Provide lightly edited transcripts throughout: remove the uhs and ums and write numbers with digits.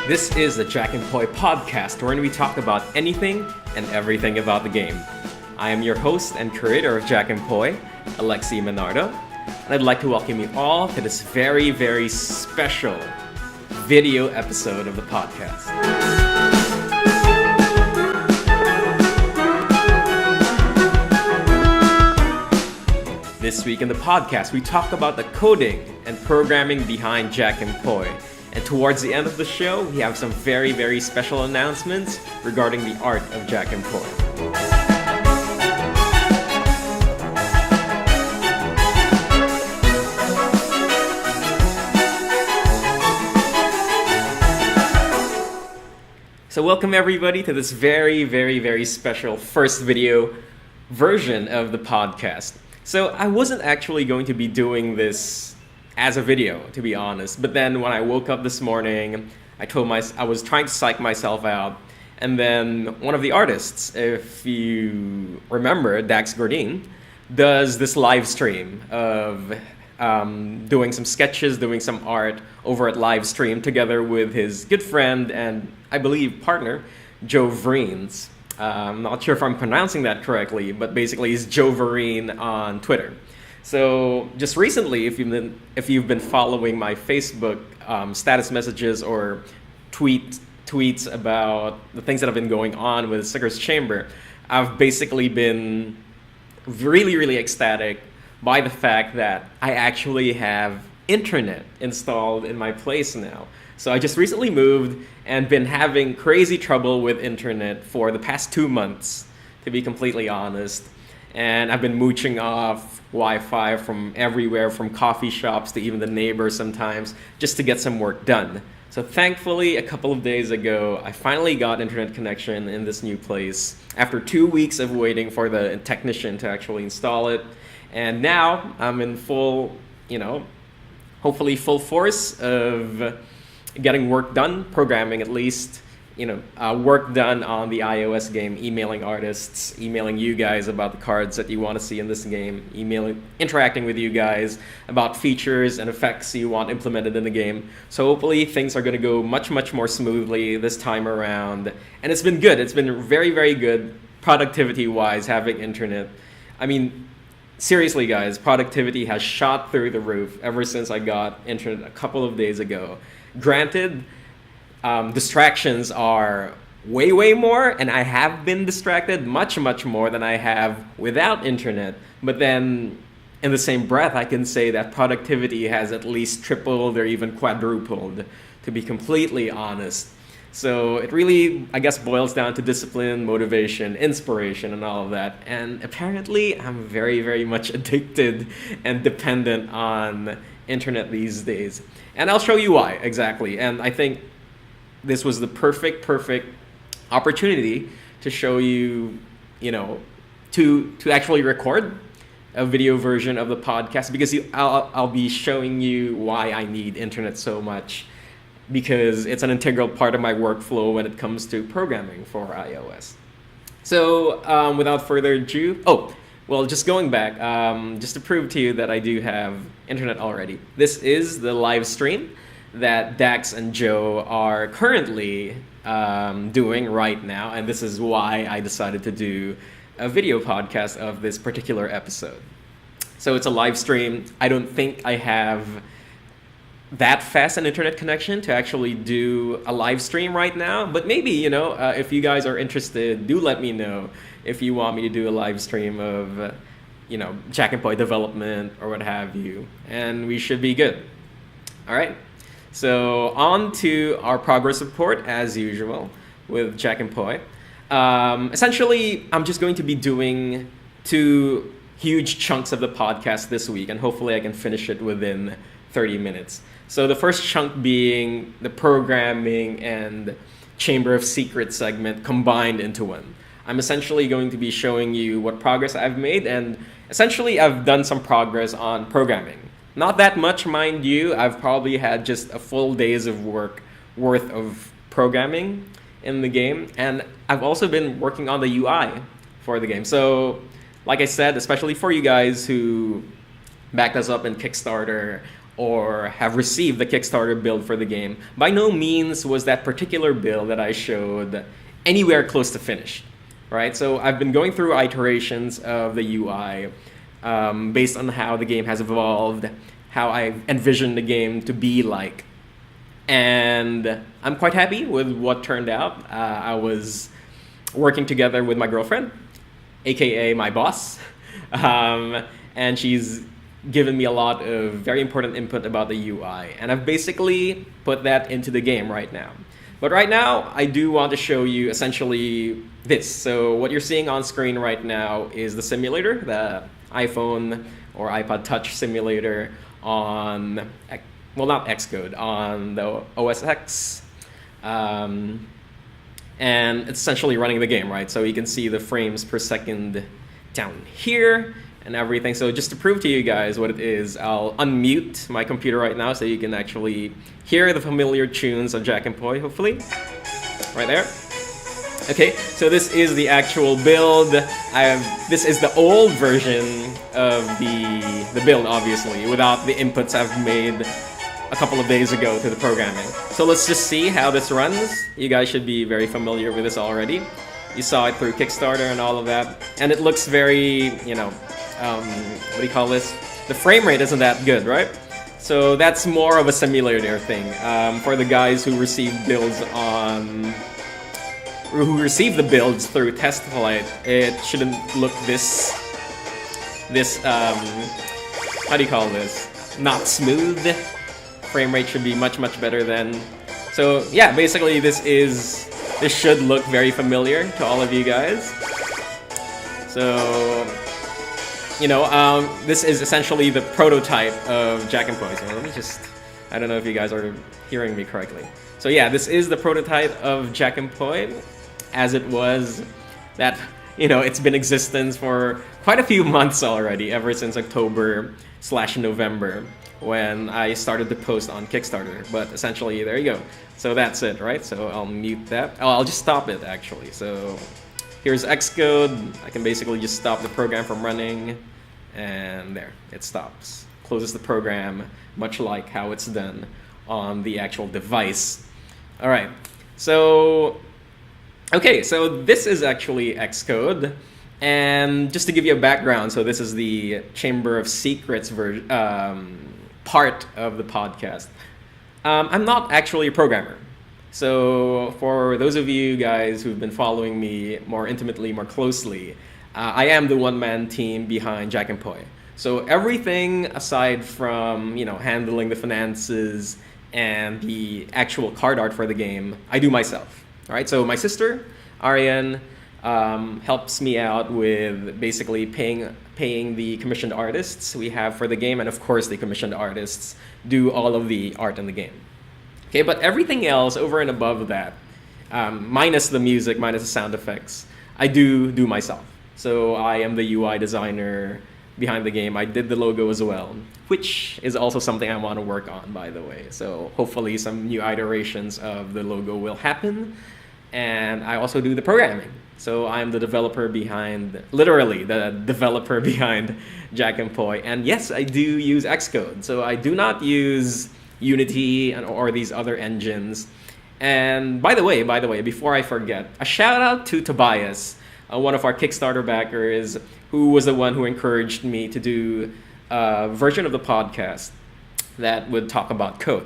This is the Jak and Poi podcast, wherein we talk about anything and everything about the game. I am your host and creator of Jak and Poi, Alexi Menardo, and I'd like to welcome you all to this very, very special video episode of the podcast. This week in the podcast, we talk about the coding and programming behind Jak and Poi. And towards the end of the show, we have some very, very special announcements regarding the art of Jak and Poi. So welcome everybody to this very, very, very special first video version of the podcast. So I wasn't actually going to be doing this as a video, to be honest. But then when I woke up this morning, I was trying to psych myself out. And then one of the artists, if you remember, Dax Gordine, does this live stream of doing some sketches, doing some art over at live stream together with his good friend and I believe partner, Joe Vreens. I'm not sure if I'm pronouncing that correctly, but basically he's Joe Vereen on Twitter. So just recently, if you've been following my Facebook status messages or tweets about the things that have been going on with Sicker's Chamber, I've basically been really, really ecstatic by the fact that I actually have internet installed in my place now. So I just recently moved and been having crazy trouble with internet for the past 2 months, to be completely honest. And I've been mooching off Wi-Fi from everywhere, from coffee shops to even the neighbors sometimes, just to get some work done. So thankfully, a couple of days ago, I finally got internet connection in this new place after 2 weeks of waiting for the technician to actually install it. And now I'm in full, hopefully full force of getting work done, programming at least, work done on the iOS game, emailing artists, emailing you guys about the cards that you want to see in this game, interacting with you guys about features and effects you want implemented in the game. So hopefully things are going to go much, much more smoothly this time around. And it's been good. It's been very, very good productivity-wise having internet. I mean, seriously, guys, productivity has shot through the roof ever since I got internet a couple of days ago. Granted, distractions are way, way more, and I have been distracted much, much more than I have without internet. But then, in the same breath, I can say that productivity has at least tripled or even quadrupled, to be completely honest. So it really, I guess, boils down to discipline, motivation, inspiration, and all of that. And apparently, I'm very, very much addicted and dependent on internet these days. And I'll show you why, exactly. And I think this was the perfect opportunity to show you, to actually record a video version of the podcast, because I'll be showing you why I need internet so much, because it's an integral part of my workflow when it comes to programming for iOS. So without further ado, just going back, just to prove to you that I do have internet already. This is the live stream that Dax and Joe are currently doing right now, and this is why I decided to do a video podcast of this particular episode. So it's a live stream. I don't think I have that fast an internet connection to actually do a live stream right now, but maybe, if you guys are interested, do let me know if you want me to do a live stream of, Jak and Poi development or what have you, and we should be good. All right. So on to our progress report, as usual, with Jak and Poi. Essentially, I'm just going to be doing 2 huge chunks of the podcast this week, and hopefully I can finish it within 30 minutes. So the first chunk being the programming and Chamber of Secrets segment combined into one. I'm essentially going to be showing you what progress I've made, and essentially I've done some progress on programming. Not that much, mind you. I've probably had just a full days of work worth of programming in the game, and I've also been working on the UI for the game. So, like I said, especially for you guys who backed us up in Kickstarter or have received the Kickstarter build for the game, by no means was that particular build that I showed anywhere close to finished, right? So I've been going through iterations of the UI based on how the game has evolved, how I envisioned the game to be like. And I'm quite happy with what turned out. I was working together with my girlfriend, aka my boss, and she's given me a lot of very important input about the UI, and I've basically put that into the game right now. But right now, I do want to show you essentially this. So what you're seeing on screen right now is the simulator, the iPhone or iPod Touch simulator on, well, not Xcode, on the OS X. And it's essentially running the game, right? So you can see the frames per second down here and everything. So just to prove to you guys what it is, I'll unmute my computer right now so you can actually hear the familiar tunes of Jak and Poi, hopefully. Right there. Okay, so this is the actual build. This is the old version of the build, obviously, without the inputs I've made a couple of days ago to the programming. So let's just see how this runs. You guys should be very familiar with this already. You saw it through Kickstarter and all of that. And it looks very, what do you call this? The frame rate isn't that good, right? So that's more of a simulator thing. For the guys who receive builds the builds through test flight, it shouldn't look this, how do you call this? Not smooth. Frame rate should be much, much better than. So yeah, basically this should look very familiar to all of you guys. So, this is essentially the prototype of Jak and Poi. So let me just, I don't know if you guys are hearing me correctly. So yeah, this is the prototype of Jak and Poi as it was that, it's been in existence for quite a few months already, ever since October/November, when I started to post on Kickstarter. But essentially, there you go. So that's it, right? So I'll mute that. Oh, I'll just stop it, actually. So here's Xcode. I can basically just stop the program from running, and there, it stops. Closes the program, much like how it's done on the actual device. All right, so, okay, so this is actually Xcode. And just to give you a background, so this is the Chamber of Secrets part of the podcast. I'm not actually a programmer. So for those of you guys who've been following me more intimately, more closely, I am the one-man team behind Jak and Poi. So everything aside from, handling the finances and the actual card art for the game, I do myself. All right, so my sister, Ariane, helps me out with basically paying the commissioned artists we have for the game, and of course the commissioned artists do all of the art in the game. Okay, but everything else over and above that, minus the music, minus the sound effects, I do myself. So I am the UI designer behind the game. I did the logo as well, which is also something I want to work on, by the way. So hopefully some new iterations of the logo will happen. And I also do the programming. So I'm the developer behind, literally the developer behind Jak and Poi. And yes, I do use Xcode. So I do not use Unity or these other engines. And by the way, before I forget, a shout out to Tobias, one of our Kickstarter backers, who was the one who encouraged me to do a version of the podcast that would talk about code.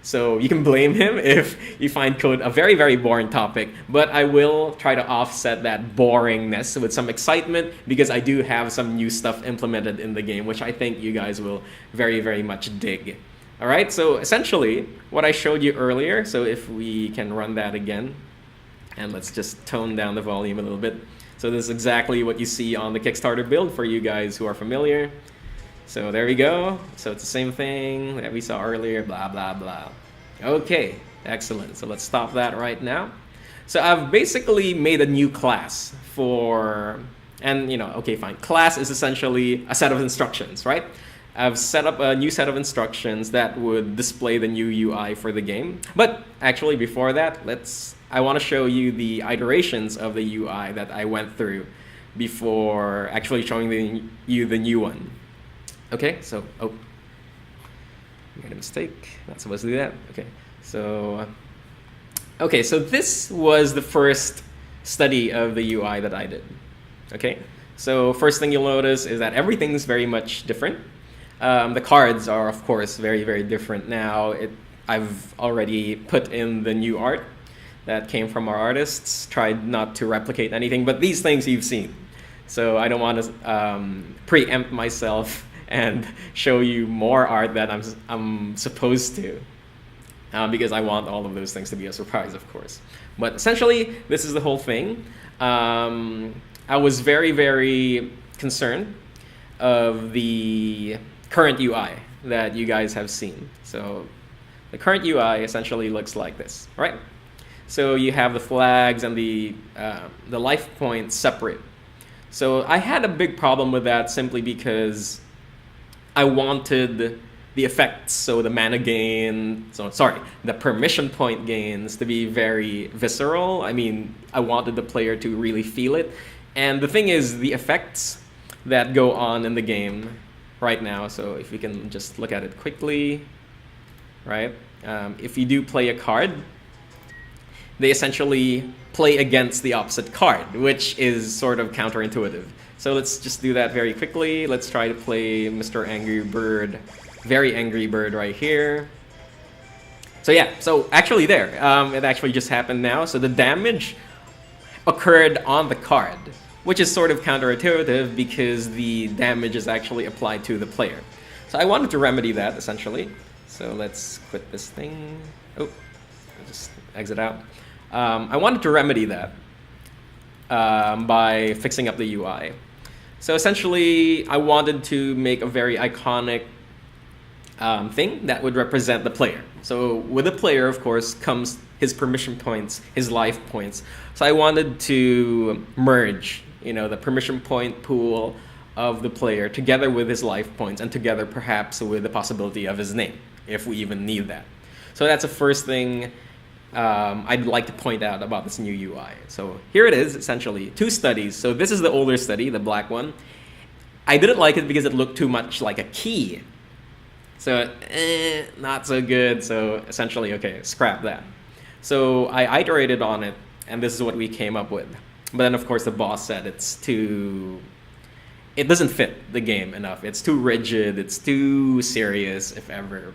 So you can blame him if you find code a very, very boring topic, but I will try to offset that boringness with some excitement because I do have some new stuff implemented in the game, which I think you guys will very, very much dig. All right, so essentially what I showed you earlier, so if we can run that again, and let's just tone down the volume a little bit. So this is exactly what you see on the Kickstarter build for you guys who are familiar. So there we go. So it's the same thing that we saw earlier, blah, blah, blah. Okay, excellent. So let's stop that right now. So I've basically made a new class for, and okay, fine. Class is essentially a set of instructions, right? I've set up a new set of instructions that would display the new UI for the game. But actually before that, I want to show you the iterations of the UI that I went through before actually showing you the new one. Okay, so, Made a mistake. Not supposed to do that. Okay, so this was the first study of the UI that I did. Okay, so first thing you'll notice is that everything's very much different. The cards are, of course, very, very different now. I've already put in the new art that came from our artists, tried not to replicate anything, but these things you've seen. So I don't want to preempt myself and show you more art that I'm supposed to, because I want all of those things to be a surprise, of course. But essentially, this is the whole thing. I was very, very concerned of the current UI that you guys have seen. So the current UI essentially looks like this, right? So you have the flags and the life points separate. So I had a big problem with that simply because I wanted the effects, so the mana gain, the permission point gains to be very visceral. I mean, I wanted the player to really feel it. And the thing is, the effects that go on in the game right now, so if we can just look at it quickly, right? If you do play a card, they essentially play against the opposite card, which is sort of counterintuitive. So let's just do that very quickly. Let's try to play Mr. Angry Bird, very angry bird right here. So yeah, so actually there, it actually just happened now. So the damage occurred on the card, which is sort of counterintuitive because the damage is actually applied to the player. So I wanted to remedy that essentially. So let's quit this thing. Oh, just exit out. I wanted to remedy that by fixing up the UI. So essentially, I wanted to make a very iconic thing that would represent the player. So with the player, of course, comes his permission points, his life points. So I wanted to merge, the permission point pool of the player together with his life points and together perhaps with the possibility of his name, if we even need that. So that's the first thing I'd like to point out about this new UI. So here it is, essentially, 2 studies. So this is the older study, the black one. I didn't like it because it looked too much like a key. So, not so good. So essentially, okay, scrap that. So I iterated on it, and this is what we came up with. But then, of course, the boss said it doesn't fit the game enough. It's too rigid. It's too serious, if ever.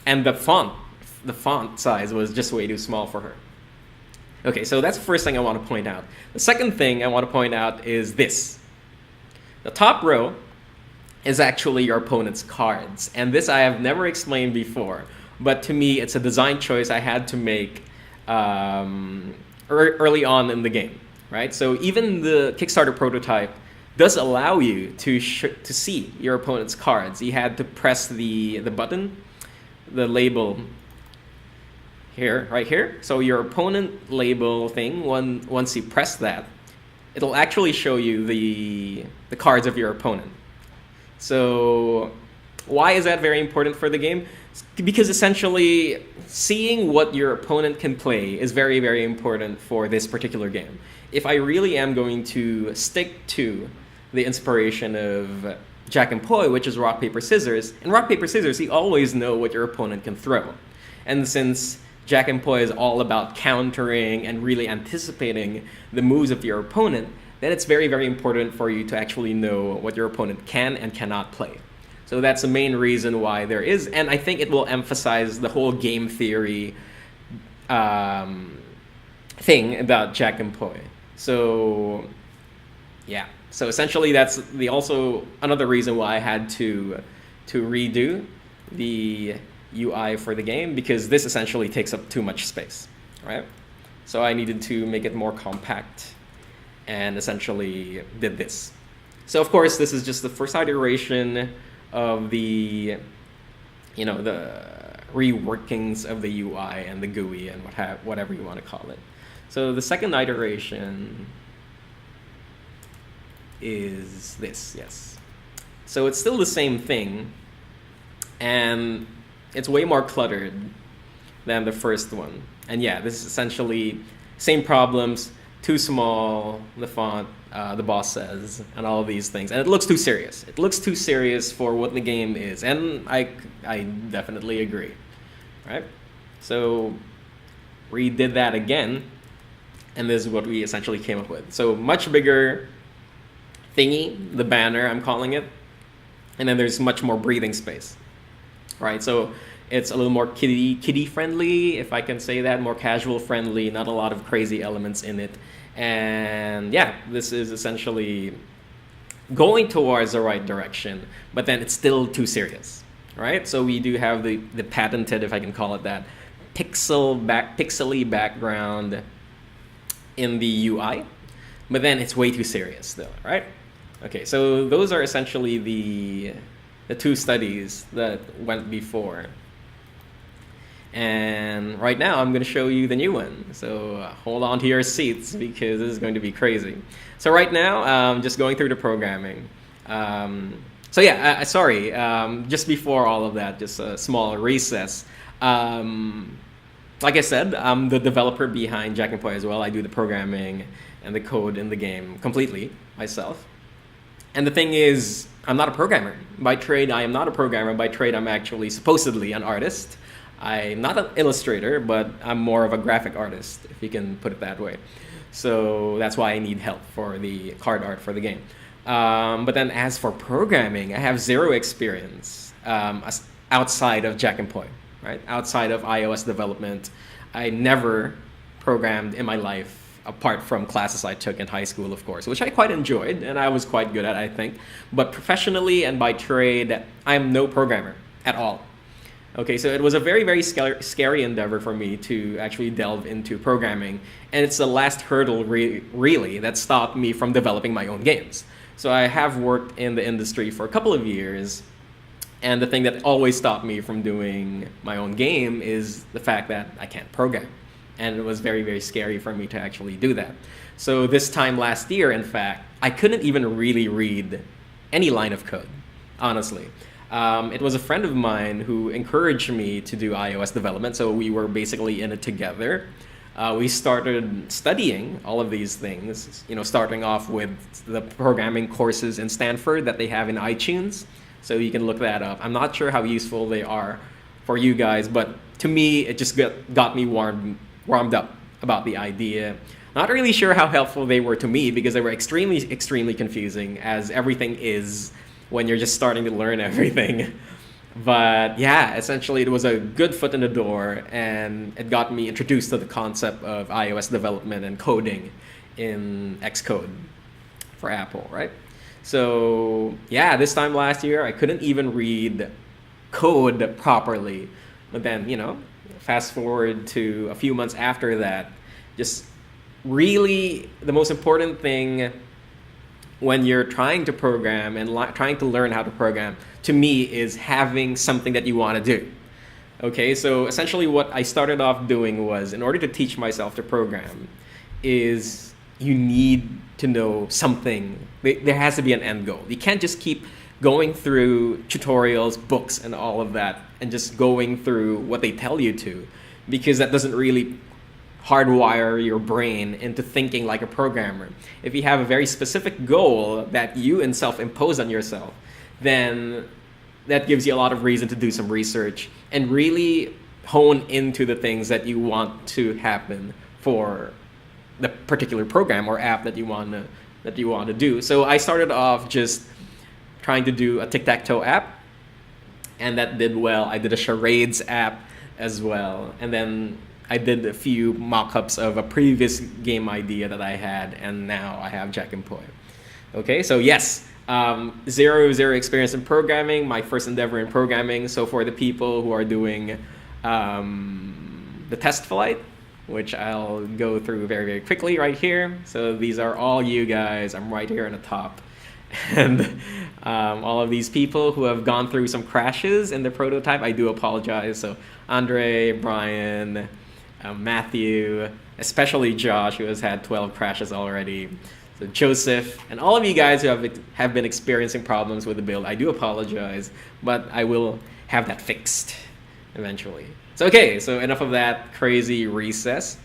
And the font size was just way too small for her. Okay, so that's the first thing I want to point out. The second thing I want to point out is this. The top row is actually your opponent's cards. And this I have never explained before, but to me, it's a design choice I had to make early on in the game, right? So even the Kickstarter prototype does allow you to see your opponent's cards. You had to press the button, the label here, right here. So your opponent label thing, once you press that, it'll actually show you the cards of your opponent. So why is that very important for the game? Because essentially seeing what your opponent can play is very, very important for this particular game. If I really am going to stick to the inspiration of Jak and Poi, which is rock, paper, scissors, in rock, paper, scissors, you always know what your opponent can throw. And since Jak and Poi is all about countering and really anticipating the moves of your opponent, then it's very, very important for you to actually know what your opponent can and cannot play. So that's the main reason why there is, and I think it will emphasize the whole game theory thing about Jak and Poi. So yeah, so essentially that's also another reason why I had to redo the UI for the game, because this essentially takes up too much space, right? So I needed to make it more compact and essentially did this. So of course, this is just the first iteration of the reworkings of the UI and the GUI and whatever you want to call it. So the second iteration is this, yes. So it's still the same thing, and it's way more cluttered than the first one. And yeah, this is essentially same problems, too small, the font, the boss says, and all of these things. And it looks too serious. It looks too serious for what the game is, and I definitely agree, right? So we did that again, and this is what we essentially came up with. So much bigger thingy, the banner I'm calling it, and then there's much more breathing space, right? So it's a little more kiddie friendly, if I can say that, more casual friendly, not a lot of crazy elements in it. And yeah, this is essentially going towards the right direction, but then it's still too serious, right? So we do have the patented, if I can call it that, pixely background in the UI, but then it's way too serious still, right? Okay, so those are essentially the two studies that went before. And right now I'm going to show you the new one. So hold on to your seats because this is going to be crazy. So right now, just going through the programming. So yeah, sorry, just before all of that, just a small recess. Like I said, I'm the developer behind Jak and Poi as well. I do the programming and the code in the game completely myself. And the thing is, I'm not a programmer. By trade, I am not a programmer. By trade, I'm actually supposedly an artist. I'm not an illustrator, but I'm more of a graphic artist, if you can put it that way. So that's why I need help for the card art for the game. But then as for programming, I have zero experience outside of Jak and Poi, right? Outside of iOS development, I never programmed in my life, apart from classes I took in high school, of course, which I quite enjoyed, and I was quite good at, I think. But professionally and by trade, I'm no programmer at all. Okay, so it was a very, very scary endeavor for me to actually delve into programming. And it's the last hurdle, really, that stopped me from developing my own games. So I have worked in the industry for a couple of years. And the thing that always stopped me from doing my own game is the fact that I can't program. And it was very, very scary for me to actually do that. So this time last year, in fact, I couldn't even really read any line of code, honestly. It was a friend of mine who encouraged me to do iOS development, so we were basically in it together. We started studying all of these things, starting off with the programming courses in Stanford that they have in iTunes, so you can look that up. I'm not sure how useful they are for you guys, but to me, it just got me warmed up about the idea. Not really sure how helpful they were to me because they were extremely, extremely confusing, as everything is when you're just starting to learn everything. But yeah, essentially it was a good foot in the door, and it got me introduced to the concept of iOS development and coding in Xcode for Apple, right? So yeah, this time last year, I couldn't even read code properly. But then, fast forward to a few months after that, just really the most important thing when you're trying to program and trying to learn how to program, to me, is having something that you want to do. Okay, so essentially what I started off doing was, in order to teach myself to program, is you need to know something. There has to be an end goal. You can't just keep going through tutorials, books, and all of that, and just going through what they tell you to, because that doesn't really hardwire your brain into thinking like a programmer. If you have a very specific goal that you and self-impose on yourself, then that gives you a lot of reason to do some research and really hone into the things that you want to happen for the particular program or app that you want to do. So I started off just trying to do a tic-tac-toe app, and that did well. I did a charades app as well, and then I did a few mock-ups of a previous game idea that I had, and now I have Jak and Poi. Okay, so yes, zero experience in programming, my first endeavor in programming. So for the people who are doing the test flight, which I'll go through very, very quickly right here. So these are all you guys. I'm right here on the top. And all of these people who have gone through some crashes in the prototype, I do apologize. So Andre, Brian, Matthew, especially Josh, who has had 12 crashes already. So Joseph, and all of you guys who have been experiencing problems with the build, I do apologize, but I will have that fixed eventually. So okay, so enough of that crazy recess.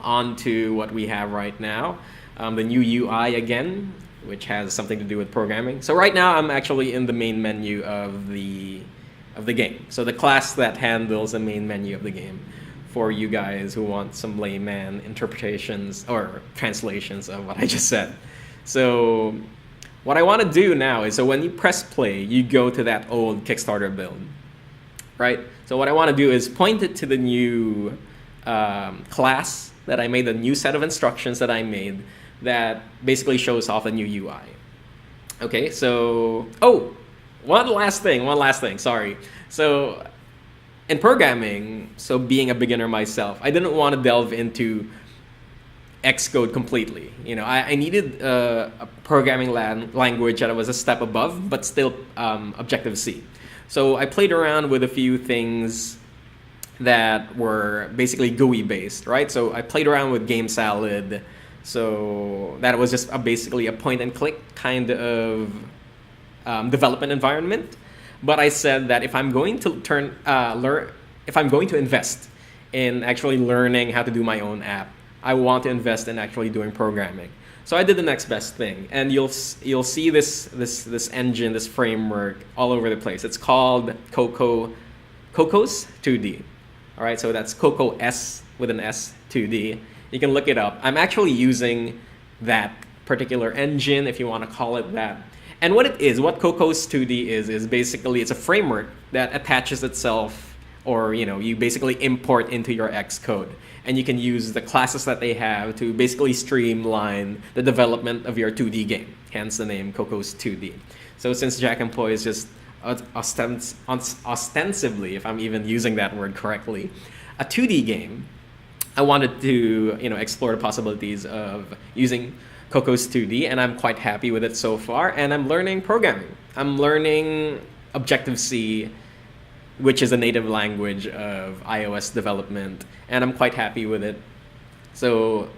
On to what we have right now. the new UI again, which has something to do with programming. So right now I'm actually in the main menu of the game. So the class that handles the main menu of the game for you guys who want some layman interpretations or translations of what I just said. So what I want to do now is, so when you press play, you go to that old Kickstarter build, right? So what I want to do is point it to the new class that I made, the new set of instructions that I made that basically shows off a new UI. Okay, so, oh, one last thing, sorry. So in programming, so being a beginner myself, I didn't want to delve into Xcode completely. You know, I needed a programming language that was a step above, but still Objective-C. So I played around with a few things that were basically GUI based, right? So I played around with Game Salad. So that was just basically a point and click kind of development environment. But I said that if I'm going to if I'm going to invest in actually learning how to do my own app, I want to invest in actually doing programming. So I did the next best thing, and you'll see this engine, this framework all over the place. It's called Cocos 2D. All right, so that's Coco S with an S 2D. You can look it up. I'm actually using that particular engine, if you want to call it that. And what it is, what Cocos 2D is basically it's a framework that attaches itself, or you basically import into your Xcode, and you can use the classes that they have to basically streamline the development of your 2D game. Hence the name Cocos 2D. So since Jak and Poi is just ostensibly, if I'm even using that word correctly, a 2D game, I wanted to explore the possibilities of using Cocos 2D, and I'm quite happy with it so far. And I'm learning programming. I'm learning Objective-C, which is a native language of iOS development, and I'm quite happy with it. So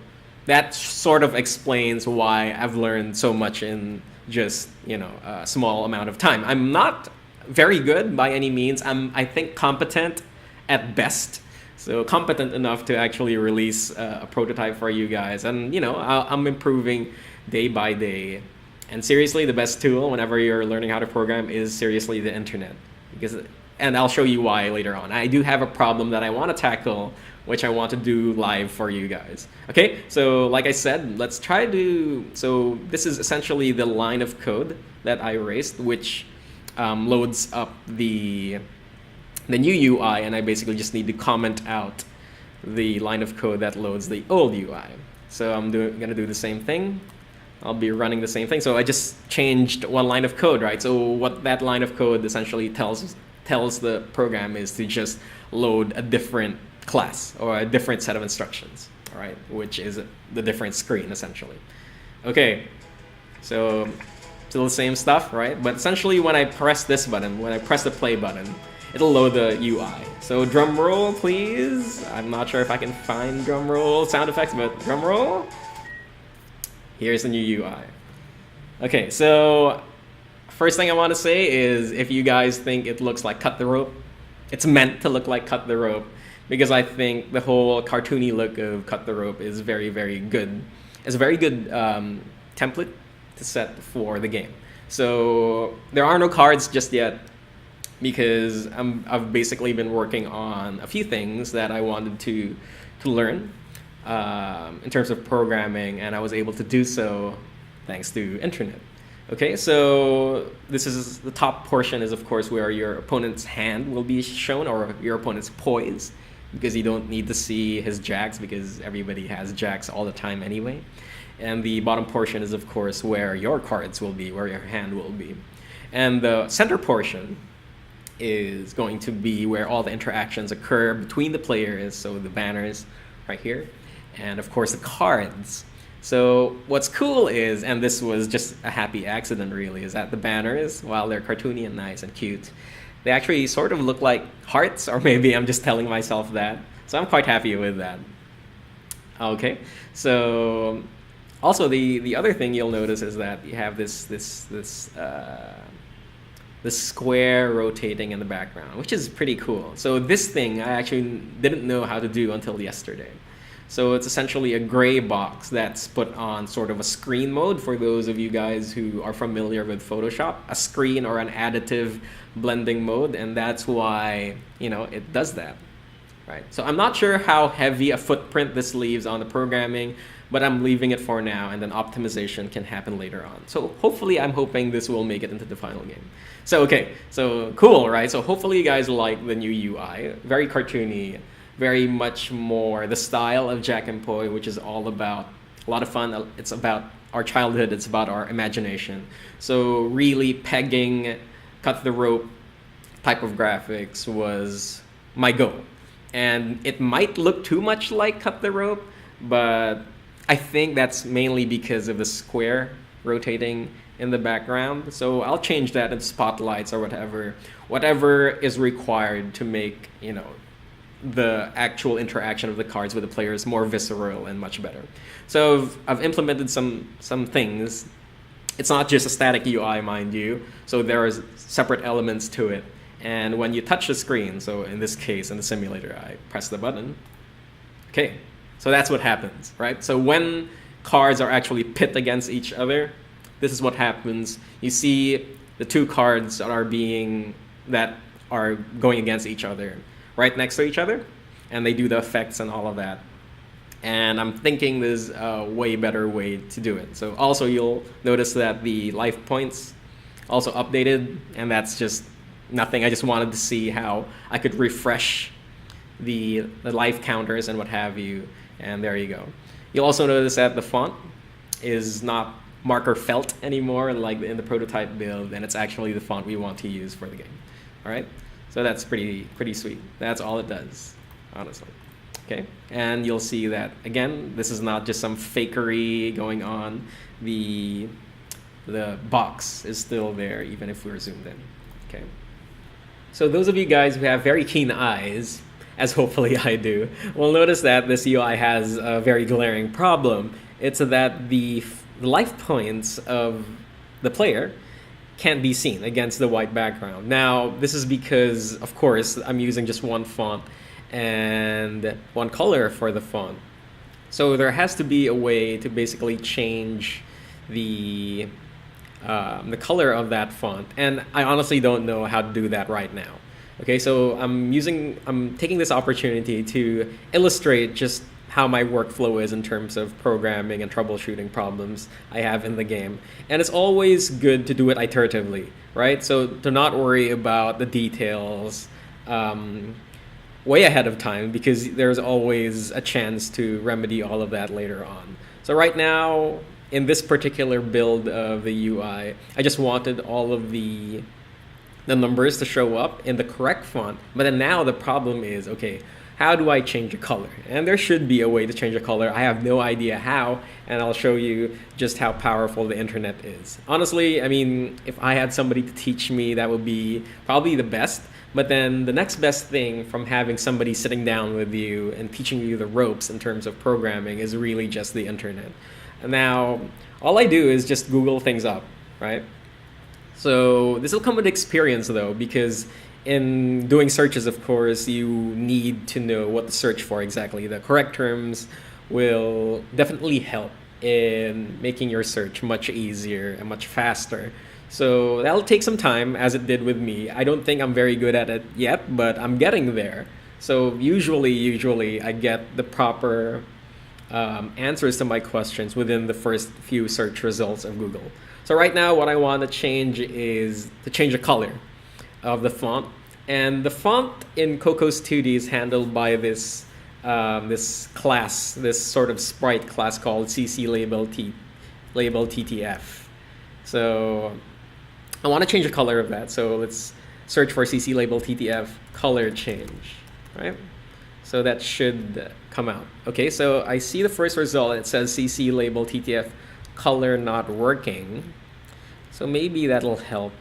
that sort of explains why I've learned so much in just a small amount of time. I'm not very good by any means. I think competent at best. So competent enough to actually release a prototype for you guys, and I'm improving day by day. And seriously, the best tool whenever you're learning how to program is seriously the internet, and I'll show you why later on. I do have a problem that I want to tackle, which I want to do live for you guys. Okay, so like I said, let's try to. So this is essentially the line of code that I erased, which loads up the new UI, and I basically just need to comment out the line of code that loads the old UI. So I'm gonna do the same thing. I'll be running the same thing. So I just changed one line of code, right? So what that line of code essentially tells the program is to just load a different class or a different set of instructions, all right? Which is the different screen essentially. Okay, so still the same stuff, right? But essentially when I press this button, when I press the play button, it'll load the UI. So drum roll, please. I'm not sure if I can find drum roll sound effects, but drum roll. Here's the new UI. Okay, so first thing I want to say is if you guys think it looks like Cut the Rope, it's meant to look like Cut the Rope, because I think the whole cartoony look of Cut the Rope is very, very good. It's a very good template to set for the game. So there are no cards just yet, because I've basically been working on a few things that I wanted to learn in terms of programming, and I was able to do so thanks to internet. Okay, so this is the top portion is of course where your opponent's hand will be shown, or your opponent's poise, because you don't need to see his jacks because everybody has jacks all the time anyway. And the bottom portion is of course where your cards will be, where your hand will be. And the center portion is going to be where all the interactions occur between the players, so the banners right here, and of course the cards. So what's cool is, and this was just a happy accident really, is that the banners, while they're cartoony and nice and cute, they actually sort of look like hearts, or maybe I'm just telling myself that. So I'm quite happy with that. Okay, so also the other thing you'll notice is that you have this square rotating in the background, which is pretty cool. So this thing I actually didn't know how to do until yesterday. So it's essentially a gray box that's put on sort of a screen mode for those of you guys who are familiar with Photoshop, a screen or an additive blending mode, and that's why, it does that. Right. So I'm not sure how heavy a footprint this leaves on the programming, but I'm leaving it for now, and then optimization can happen later on. So hopefully, I'm hoping this will make it into the final game. So okay, so cool, right? So hopefully you guys like the new UI. Very cartoony, very much more the style of Jak and Poi, which is all about a lot of fun. It's about our childhood. It's about our imagination. So really pegging, cut the rope type of graphics was my goal. And it might look too much like Cut the Rope, but I think that's mainly because of the square rotating in the background. So I'll change that in spotlights or whatever is required to make, the actual interaction of the cards with the players more visceral and much better. So I've implemented some things. It's not just a static UI, mind you. So there are separate elements to it. And when you touch the screen, so in this case, in the simulator, I press the button. Okay, so that's what happens, right? So when cards are actually pit against each other, this is what happens. You see the two cards that are going against each other, right next to each other, and they do the effects and all of that. And I'm thinking there's a way better way to do it. So also you'll notice that the life points also updated, and that's just nothing. I just wanted to see how I could refresh the life counters and what have you, and there you go. You'll also notice that the font is not marker felt anymore like in the prototype build, and it's actually the font we want to use for the game. All right, so that's pretty sweet. That's all it does, honestly. Okay, and you'll see that again, this is not just some fakery going on. The box is still there even if we're zoomed in. Okay. So those of you guys who have very keen eyes, as hopefully I do, will notice that this UI has a very glaring problem. It's that the life points of the player can't be seen against the white background. Now, this is because, of course, I'm using just one font and one color for the font. So there has to be a way to basically change the color of that font, and I honestly don't know how to do that right now. Okay, so I'm taking this opportunity to illustrate just how my workflow is in terms of programming and troubleshooting problems I have in the game. And it's always good to do it iteratively, right? So to not worry about the details way ahead of time, because there's always a chance to remedy all of that later on. So right now, in this particular build of the UI, I just wanted all of the numbers to show up in the correct font. But then now the problem is, okay, how do I change a color? And there should be a way to change a color. I have no idea how, and I'll show you just how powerful the internet is. Honestly, I mean, if I had somebody to teach me, that would be probably the best. But then the next best thing from having somebody sitting down with you and teaching you the ropes in terms of programming is really just the internet. Now, all I do is just Google things up, right? So this will come with experience though, because in doing searches, of course, you need to know what to search for exactly. The correct terms will definitely help in making your search much easier and much faster. So that'll take some time, as it did with me. I don't think I'm very good at it yet, but I'm getting there. So usually I get the proper answers to my questions within the first few search results of Google. So right now what I want to change is to change the color of the font. And the font in Cocos 2D is handled by this class, this sort of sprite class called CC label TTF. So I want to change the color of that. So let's search for CC label TTF color change, right? So that should come out. Okay, so I see the first result. It says CC label TTF color not working. So maybe that'll help.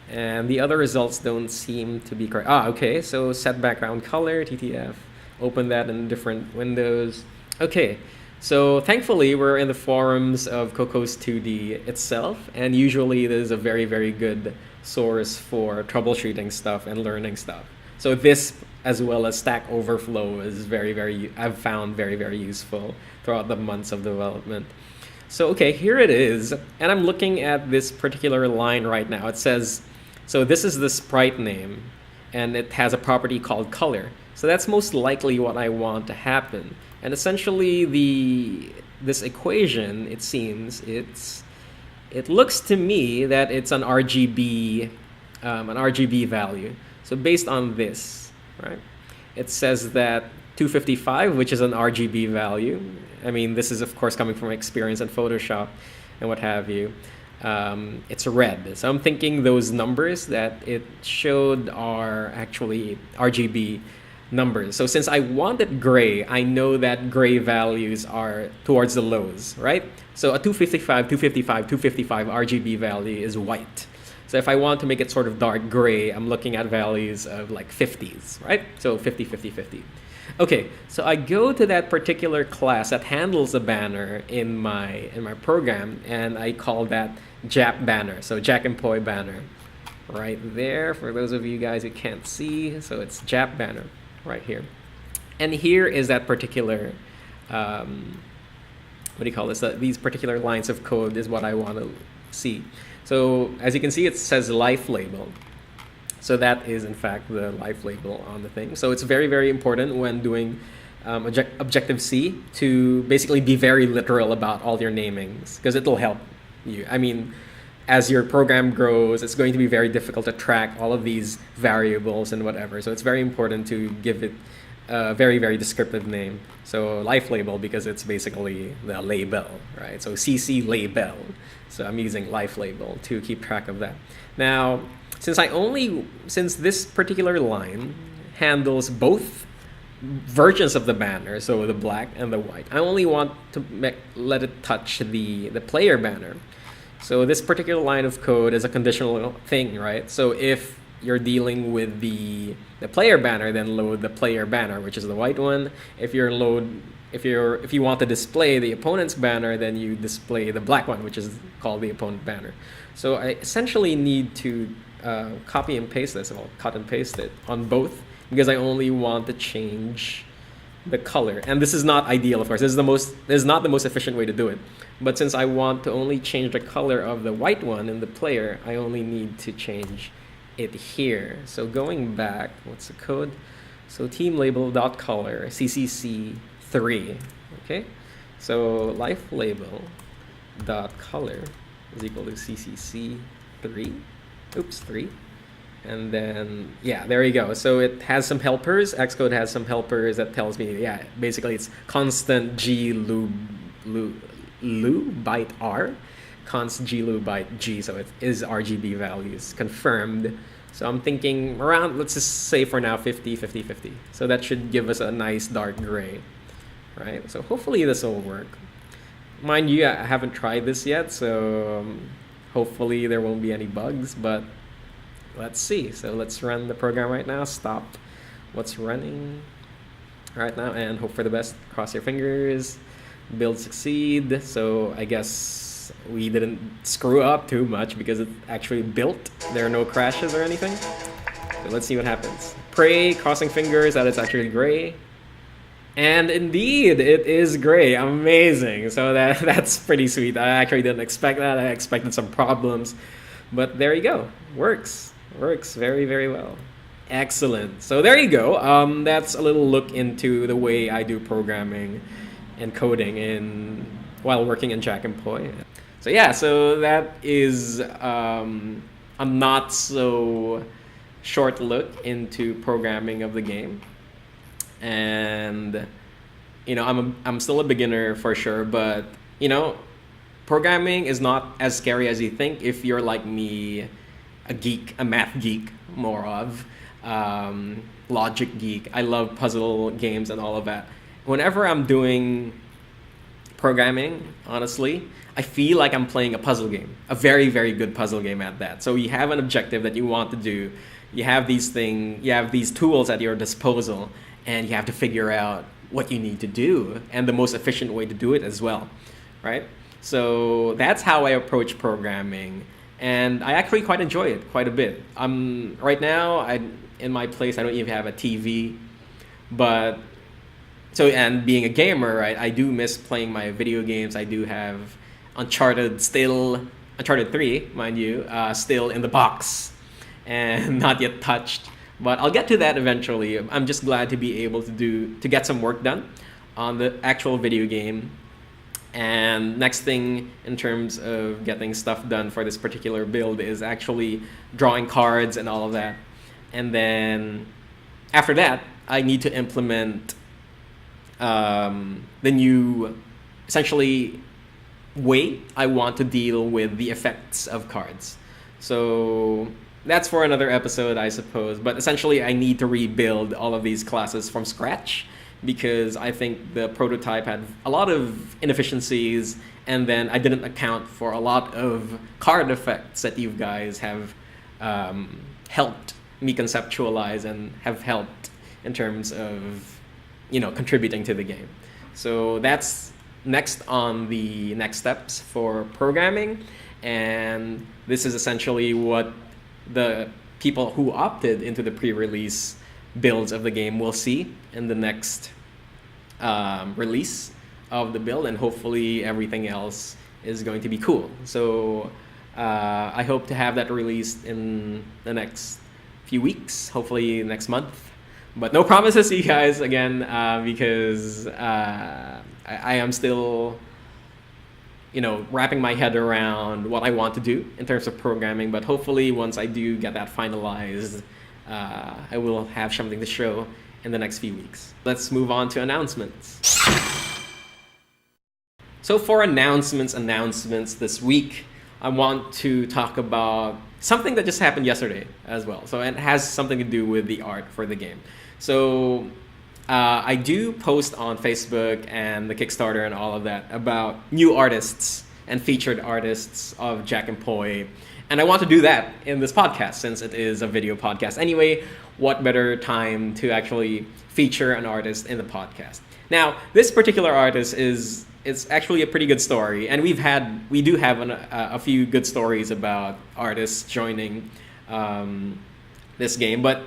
And the other results don't seem to be correct. Okay, so set background color, TTF. Open that in different windows. Okay, so thankfully we're in the forums of Cocos 2D itself, and usually there's a very, very good source for troubleshooting stuff and learning stuff. So this, as well as Stack Overflow, is I've found very, very useful throughout the months of development. So, okay, here it is. And I'm looking at this particular line right now. It says, so this is the sprite name, and it has a property called color. So that's most likely what I want to happen. And essentially, this equation, it seems, it looks to me that it's an RGB value. So based on this, right, it says that 255, which is an RGB value. I mean, this is of course coming from experience in Photoshop and what have you. It's red. So I'm thinking those numbers that it showed are actually RGB numbers. So since I wanted gray, I know that gray values are towards the lows, right? So a 255, 255, 255 RGB value is white. So if I want to make it sort of dark gray, I'm looking at values of like 50s, right? So 50, 50, 50. Okay, so I go to that particular class that handles the banner in my program, and I call that JAP banner, so Jak and Poi banner, right there for those of you guys who can't see. So it's JAP banner right here, and here is that particular what do you call this? These particular lines of code is what I want to see. So as you can see, it says life label. So that is in fact the life label on the thing. So it's very, very important when doing Objective-C to basically be very literal about all your namings, because it'll help you. I mean, as your program grows, it's going to be very difficult to track all of these variables and whatever. So it's very important to give it a very, very descriptive name. So life label, because it's basically the label, right? So CC label. So I'm using life label to keep track of that. Now, since this particular line handles both versions of the banner, so the black and the white, I only want to let it touch the player banner. So this particular line of code is a conditional thing, right? So if you're dealing with the player banner, then load the player banner, which is the white one. If you want to display the opponent's banner, then you display the black one, which is called the opponent banner. So I essentially need to copy and paste this, or cut and paste it on both, because I only want to change the color. And this is not ideal, of course. This is not the most efficient way to do it. But since I want to only change the color of the white one in the player, I only need to change it here. So going back, what's the code? So team label dot color CCC3. Okay, so life label dot color is equal to CCC3. Oops, 3. And then, yeah, there you go. So it has some helpers. Xcode has some helpers that tells me, yeah, basically it's constant G loop byte R, const G loop byte G. So it is RGB values confirmed. So I'm thinking around, let's just say for now, 50, 50, 50. So that should give us a nice dark gray, right? So hopefully this will work. Mind you, I haven't tried this yet, so hopefully there won't be any bugs, but let's see. So let's run the program right now. Stop what's running right now and hope for the best. Cross your fingers. Build succeed. So I guess we didn't screw up too much because it actually built. There are no crashes or anything. So let's see what happens. Pray, crossing fingers that it's actually gray. And indeed, it is gray. Amazing. So that's pretty sweet. I actually didn't expect that. I expected some problems. But there you go. Works very, very well. Excellent. So there you go. That's a little look into the way I do programming and coding while working in Jak and Poi. So yeah, so that is a not so short look into programming of the game. And I'm still a beginner for sure, but programming is not as scary as you think if you're like me, a math geek, more of logic geek. I love puzzle games and all of that. Whenever I'm doing programming, honestly, I feel like I'm playing a puzzle game, a very, very good puzzle game at that. So you have an objective that you want to do. You have these tools at your disposal, and you have to figure out what you need to do and the most efficient way to do it as well, right? So that's how I approach programming. and I actually quite enjoy it quite a bit. Right now, in my place I don't even have a TV, but so, and being a gamer, right, I do miss playing my video games. I do have Uncharted 3, mind you, still in the box and not yet touched. But I'll get to that eventually. I'm just glad to be able to get some work done on the actual video game. And next thing in terms of getting stuff done for this particular build is actually drawing cards and all of that. And then after that, I need to implement the new, essentially, way I want to deal with the effects of cards. So that's for another episode, I suppose. But essentially, I need to rebuild all of these classes from scratch because I think the prototype had a lot of inefficiencies, and then I didn't account for a lot of card effects that you guys have helped me conceptualize and have helped in terms of, contributing to the game. So that's next on the next steps for programming, and this is essentially what the people who opted into the pre-release builds of the game will see in the next release of the build, and hopefully everything else is going to be cool. So I hope to have that released in the next few weeks, hopefully next month. But no promises, you guys, again, because I am still, wrapping my head around what I want to do in terms of programming. But hopefully, once I do get that finalized, I will have something to show in the next few weeks. Let's move on to announcements. So for announcements this week, I want to talk about something that just happened yesterday as well. So it has something to do with the art for the game. So I do post on Facebook and the Kickstarter and all of that about new artists and featured artists of Jak and Poi. And I want to do that in this podcast since it is a video podcast. Anyway, what better time to actually feature an artist in the podcast? Now, this particular artist it's actually a pretty good story, and we do have a few good stories about artists joining this game. But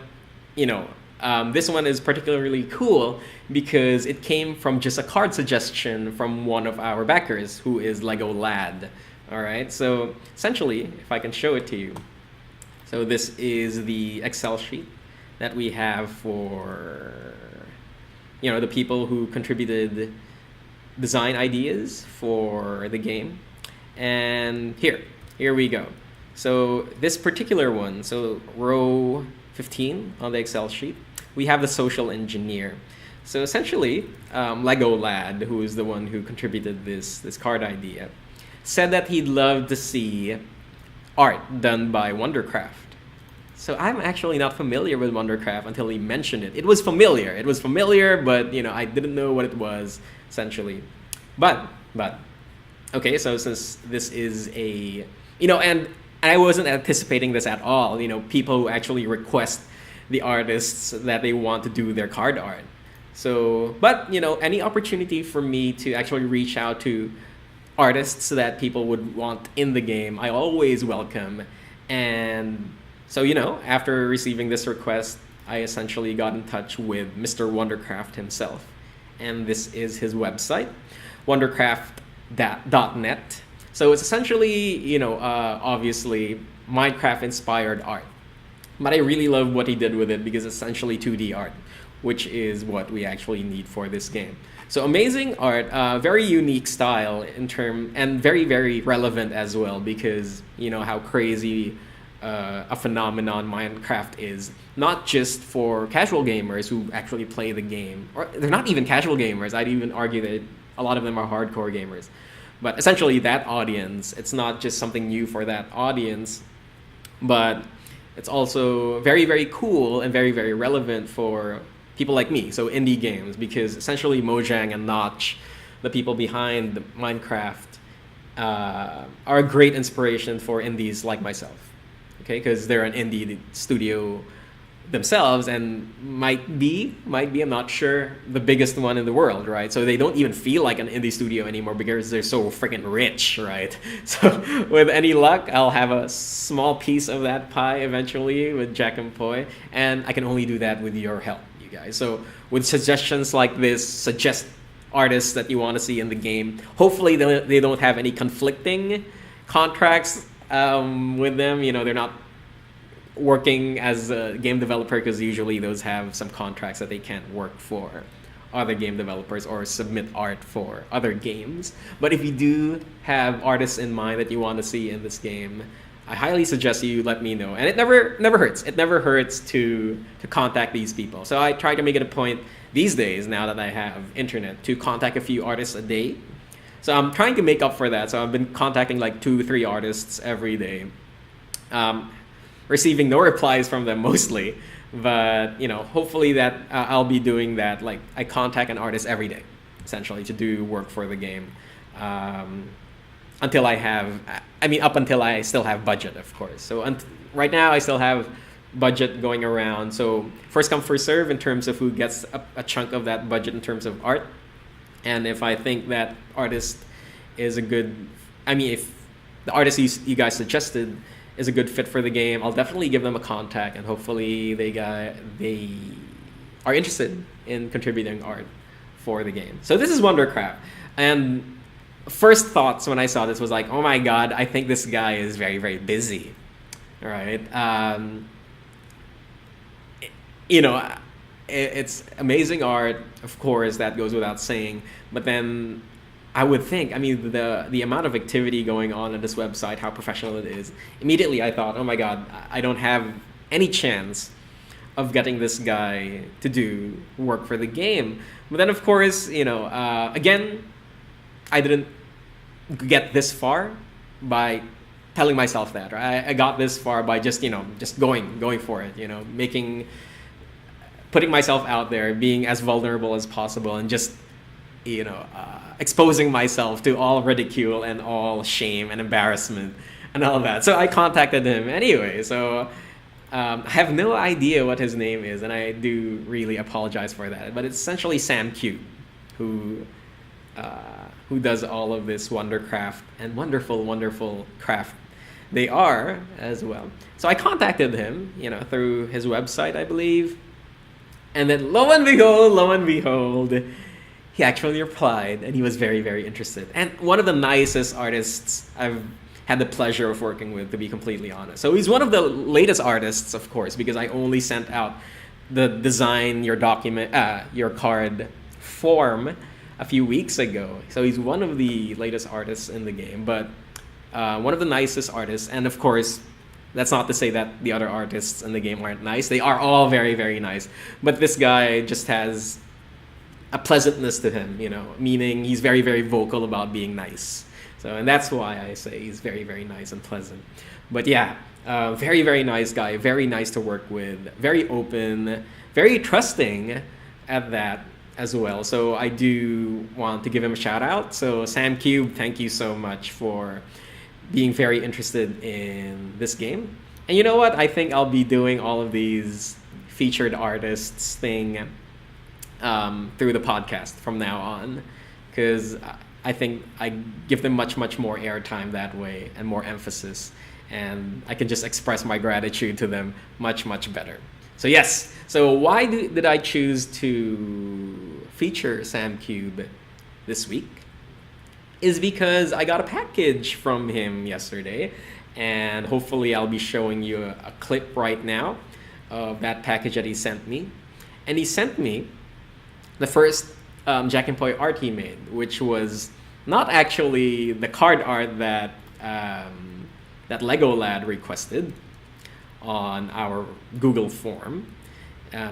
this one is particularly cool because it came from just a card suggestion from one of our backers, who is Lego Lad. All right, so essentially, if I can show it to you, so this is the Excel sheet that we have for the people who contributed design ideas for the game. And here we go. So this particular one, so row 15 on the Excel sheet, we have the social engineer. So essentially, Lego Lad, who is the one who contributed this card idea, said that he'd love to see art done by Wondercraft. So I'm actually not familiar with Wondercraft until he mentioned it. It was familiar, but I didn't know what it was, essentially. But okay, so since this is a and I wasn't anticipating this at all. People who actually request the artists that they want to do their card art. So, but any opportunity for me to actually reach out to artists that people would want in the game, I always welcome. And so, after receiving this request, I essentially got in touch with Mr. Wondercraft himself. And this is his website, wondercraft.net. So it's essentially, obviously Minecraft-inspired art. But I really love what he did with it because it's essentially 2D art, which is what we actually need for this game. So amazing art, very unique style and very, very relevant as well because how crazy a phenomenon Minecraft is, not just for casual gamers who actually play the game, or they're not even casual gamers. I'd even argue that a lot of them are hardcore gamers. But essentially that audience, it's not just something new for that audience, but it's also very, very cool and very, very relevant for people like me, so indie games, because essentially Mojang and Notch, the people behind Minecraft, are a great inspiration for indies like myself. Okay, because they're an indie studio themselves, and might be, I'm not sure, the biggest one in the world, right? So they don't even feel like an indie studio anymore because they're so freaking rich, right? So with any luck, I'll have a small piece of that pie eventually with Jak and Poi, and I can only do that with your help, you guys. So with suggestions like this, suggest artists that you want to see in the game. Hopefully they don't have any conflicting contracts with them. They're not working as a game developer, because usually those have some contracts that they can't work for other game developers or submit art for other games. But if you do have artists in mind that you want to see in this game, I highly suggest you let me know. And it never hurts. It never hurts to contact these people. So I try to make it a point these days, now that I have internet, to contact a few artists a day. So I'm trying to make up for that. So I've been contacting like 2-3 artists every day. Receiving no replies from them mostly, but hopefully that I'll be doing that. Like, I contact an artist every day, essentially, to do work for the game, until up until I still have budget, of course. So right now I still have budget going around. So first come, first serve in terms of who gets a chunk of that budget in terms of art. And if I think that artist is a good, if the artist you guys suggested is a good fit for the game, I'll definitely give them a contact, and hopefully they are interested in contributing art for the game. So this is Wondercraft, and first thoughts when I saw this was like, oh my god, I think this guy is very, very busy. All right. It's amazing art, of course, that goes without saying, but then I would think, the amount of activity going on this website, how professional it is, immediately I thought, oh my god, I don't have any chance of getting this guy to do work for the game. But then, of course, again, I didn't get this far by telling myself that, right? I got this far by just going for it, putting myself out there, being as vulnerable as possible, and just exposing myself to all ridicule and all shame and embarrassment and all that. So I contacted him anyway. So I have no idea what his name is, and I do really apologize for that. But it's essentially Sam Cube, who does all of this Wondercraft and wonderful, wonderful craft they are as well. So I contacted him, through his website, I believe. And then lo and behold, he actually replied, and he was very, very interested. And one of the nicest artists I've had the pleasure of working with, to be completely honest. So he's one of the latest artists, of course, because I only sent out the design your card form a few weeks ago. So he's one of the latest artists in the game, but one of the nicest artists. And of course, that's not to say that the other artists in the game aren't nice. They are all very, very nice. But this guy just has a pleasantness to him, meaning he's very, very vocal about being nice. So, and that's why I say he's very, very nice and pleasant. But yeah, very, very nice guy, very nice to work with, very open, very trusting at that as well. So I do want to give him a shout out. So Sam Cube, thank you so much for being very interested in this game. And you know what? I think I'll be doing all of these featured artists thing through the podcast from now on, because I think I give them much, much more airtime that way and more emphasis, and I can just express my gratitude to them much, much better. So yes, so why did I choose to feature Sam Cube this week? Is because I got a package from him yesterday, and hopefully I'll be showing you a clip right now of that package that he sent me. And he sent me the first Jak and Poi art he made, which was not actually the card art that Lego Lad requested on our Google form,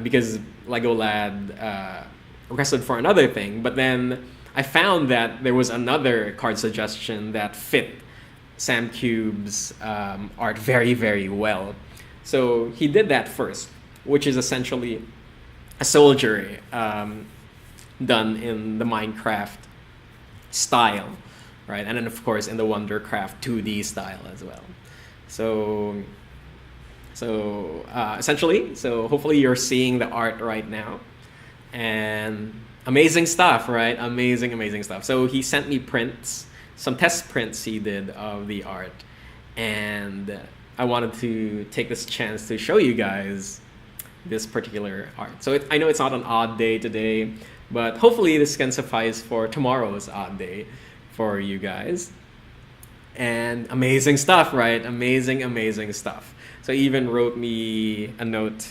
because Lego Lad requested for another thing, but then I found that there was another card suggestion that fit Sam Cube's art very, very well. So he did that first, which is essentially a soldier done in the Minecraft style, right? And then, of course, in the Wondercraft 2D style as well. So So essentially, so hopefully you're seeing the art right now. And amazing stuff, right? Amazing stuff. So he sent me prints, some test prints he did of the art. And I wanted to take this chance to show you guys this particular art. So I know it's not an odd day today, but hopefully this can suffice for tomorrow's odd day for you guys. And amazing stuff, right? Amazing stuff. So he even wrote me a note,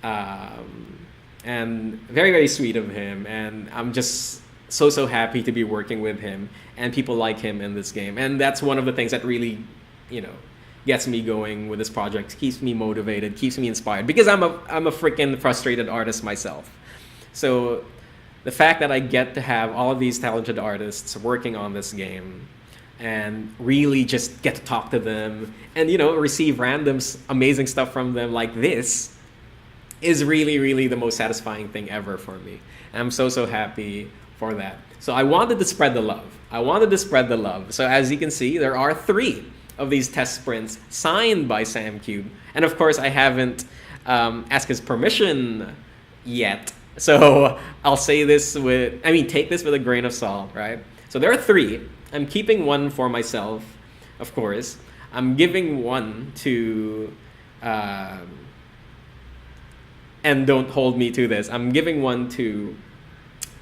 and very sweet of him. And I'm just so happy to be working with him and people like him in this game. And that's one of the things that really, gets me going with this project, keeps me motivated, keeps me inspired, because I'm a freaking frustrated artist myself. So the fact that I get to have all of these talented artists working on this game and really just get to talk to them and receive random amazing stuff from them like this is really the most satisfying thing ever for me. And I'm so happy for that. So I wanted to spread the love. So as you can see, there are 3 of these test prints signed by Sam Cube. And of course, I haven't asked his permission yet. So I'll say this take this with a grain of salt, right? So there are 3. I'm keeping one for myself, of course. I'm giving one to, and don't hold me to this, I'm giving one to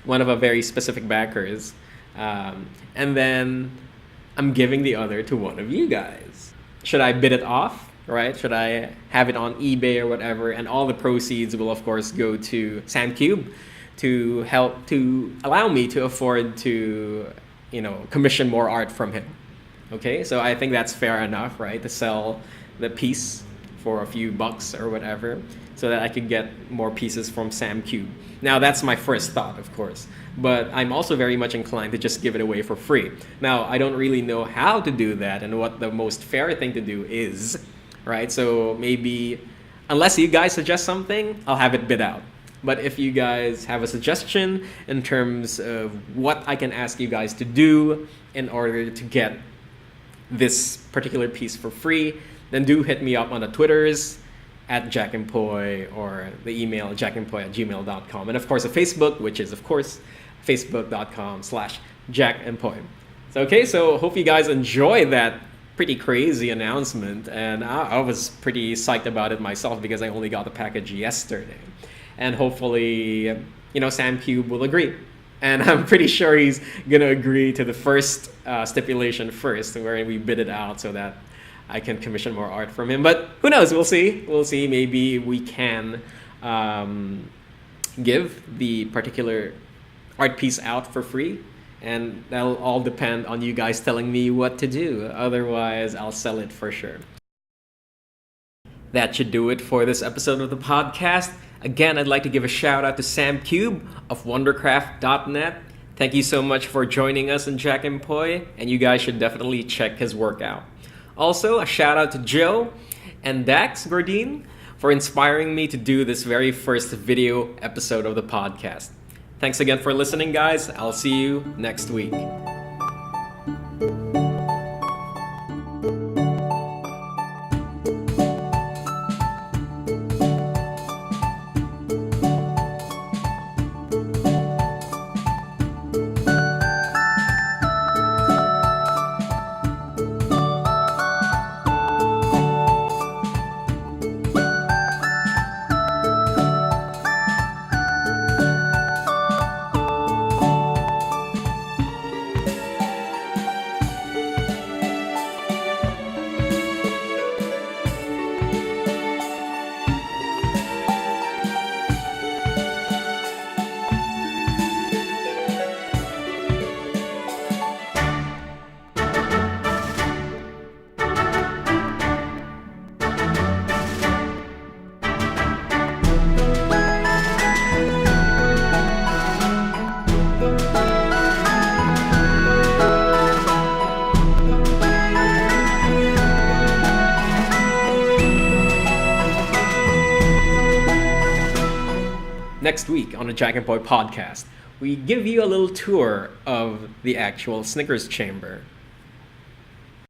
one of a very specific backers. And then I'm giving the other to one of you guys. Should I bid it off, right? Should I have it on eBay or whatever? And all the proceeds will, of course, go to Sam Cube to help, to allow me to afford to, commission more art from him. Okay, so I think that's fair enough, right? To sell the piece for a few bucks or whatever, so that I could get more pieces from Sam Cube. Now, that's my first thought, of course, but I'm also very much inclined to just give it away for free. Now, I don't really know how to do that and what the most fair thing to do is, right? So maybe, unless you guys suggest something, I'll have it bid out. But if you guys have a suggestion in terms of what I can ask you guys to do in order to get this particular piece for free, then do hit me up on the Twitters at Jak and Poi, or the email jakandpoi@gmail.com. And of course, a Facebook, which is, of course, facebook.com/jakandpoi. So, okay, so hope you guys enjoy that pretty crazy announcement. And I was pretty psyched about it myself because I only got the package yesterday. And hopefully, Sam Cube will agree. And I'm pretty sure he's going to agree to the first stipulation first, where we bid it out so that I can commission more art from him. But who knows? We'll see. Maybe we can give the particular art piece out for free. And that'll all depend on you guys telling me what to do. Otherwise, I'll sell it for sure. That should do it for this episode of the podcast. Again, I'd like to give a shout out to Sam Cube of Wondercraft.net. Thank you so much for joining us in Jak and Poi, and you guys should definitely check his work out. Also, a shout out to Joe and Dax Gordine for inspiring me to do this very first video episode of the podcast. Thanks again for listening, guys. I'll see you next week. Next week on the Jak and Poi podcast, we give you a little tour of the actual Snickers chamber.